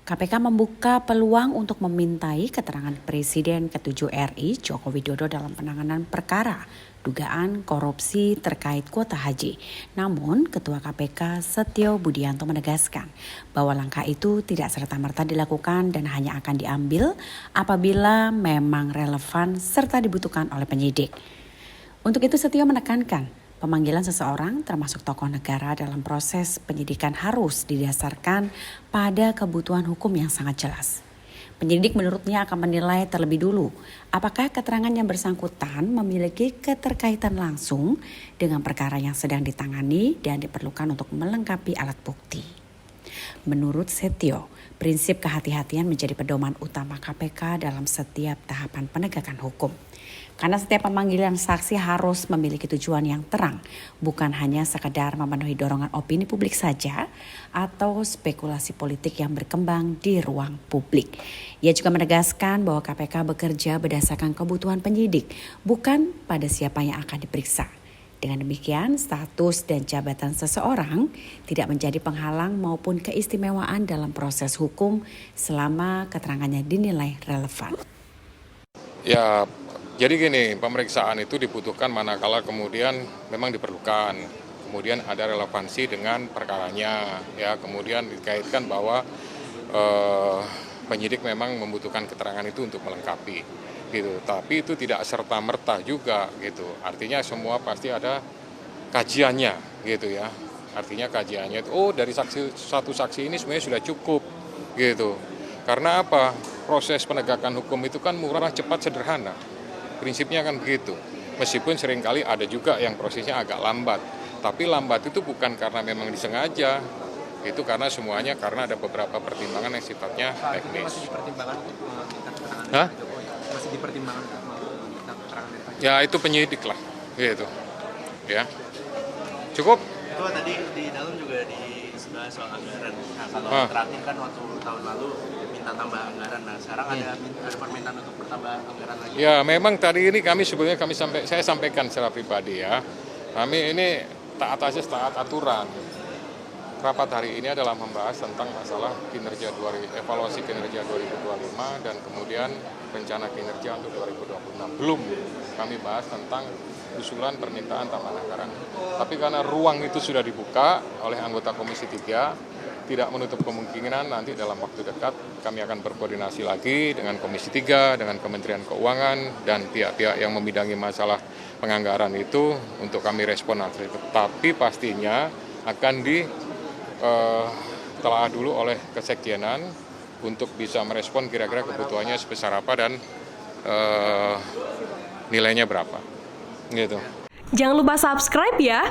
KPK membuka peluang untuk memintai keterangan Presiden ke-7 RI Joko Widodo dalam penanganan perkara dugaan korupsi terkait kuota haji. Namun, Ketua KPK Setio Budianto menegaskan bahwa langkah itu tidak serta-merta dilakukan dan hanya akan diambil apabila memang relevan serta dibutuhkan oleh penyidik. Untuk itu Setio menekankan pemanggilan seseorang termasuk tokoh negara dalam proses penyidikan harus didasarkan pada kebutuhan hukum yang sangat jelas. Penyidik menurutnya akan menilai terlebih dulu apakah keterangan yang bersangkutan memiliki keterkaitan langsung dengan perkara yang sedang ditangani dan diperlukan untuk melengkapi alat bukti. Menurut Setio, prinsip kehati-hatian menjadi pedoman utama KPK dalam setiap tahapan penegakan hukum. Karena setiap pemanggilan saksi harus memiliki tujuan yang terang, bukan hanya sekedar memenuhi dorongan opini publik saja atau spekulasi politik yang berkembang di ruang publik. Ia juga menegaskan bahwa KPK bekerja berdasarkan kebutuhan penyidik, bukan pada siapa yang akan diperiksa. Dengan demikian, status dan jabatan seseorang tidak menjadi penghalang maupun keistimewaan dalam proses hukum selama keterangannya dinilai relevan. Ya, jadi gini, pemeriksaan itu dibutuhkan manakala kemudian memang diperlukan. Kemudian ada relevansi dengan perkaranya, ya. Kemudian dikaitkan bahwa penyidik memang membutuhkan keterangan itu untuk melengkapi, gitu. Tapi itu tidak serta-merta juga, gitu. Artinya semua pasti ada kajiannya, gitu ya. Artinya kajiannya itu, dari satu saksi ini sebenarnya sudah cukup, gitu. Karena apa? Proses penegakan hukum itu kan murah, cepat, sederhana. Prinsipnya kan begitu. Meskipun seringkali ada juga yang prosesnya agak lambat. Tapi lambat itu bukan karena memang disengaja. Itu karena semuanya karena ada beberapa pertimbangan yang sifatnya teknis. Masih dipertimbangkan untuk meminta keterangan Hah? dari Jokowi? Masih dipertimbangkan untuk meminta keterangan dari Pak Jokowi? Ya itu penyidik lah. Gitu. Ya. Cukup? Itu tadi di dalam juga dibahas soal anggaran. Nah, kalau terakhir kan waktu tahun lalu minta tambah anggaran. Nah, sekarang ada permintaan untuk bertambah anggaran lagi. Ya, memang tadi ini saya sampaikan secara pribadi ya. Kami ini taat asas, taat aturan. Rapat hari ini adalah membahas tentang masalah evaluasi kinerja 2025 dan kemudian rencana kinerja untuk 2026. Belum kami bahas tentang usulan permintaan tambahan anggaran. Tapi karena ruang itu sudah dibuka oleh anggota Komisi 3, tidak menutup kemungkinan nanti dalam waktu dekat kami akan berkoordinasi lagi dengan Komisi 3, dengan Kementerian Keuangan dan pihak-pihak yang membidangi masalah penganggaran itu untuk kami respon nanti. Tapi pastinya akan ditelaah dulu oleh Kesekjenan untuk bisa merespon kira-kira kebutuhannya sebesar apa dan nilainya berapa. Gitu. Jangan lupa subscribe ya.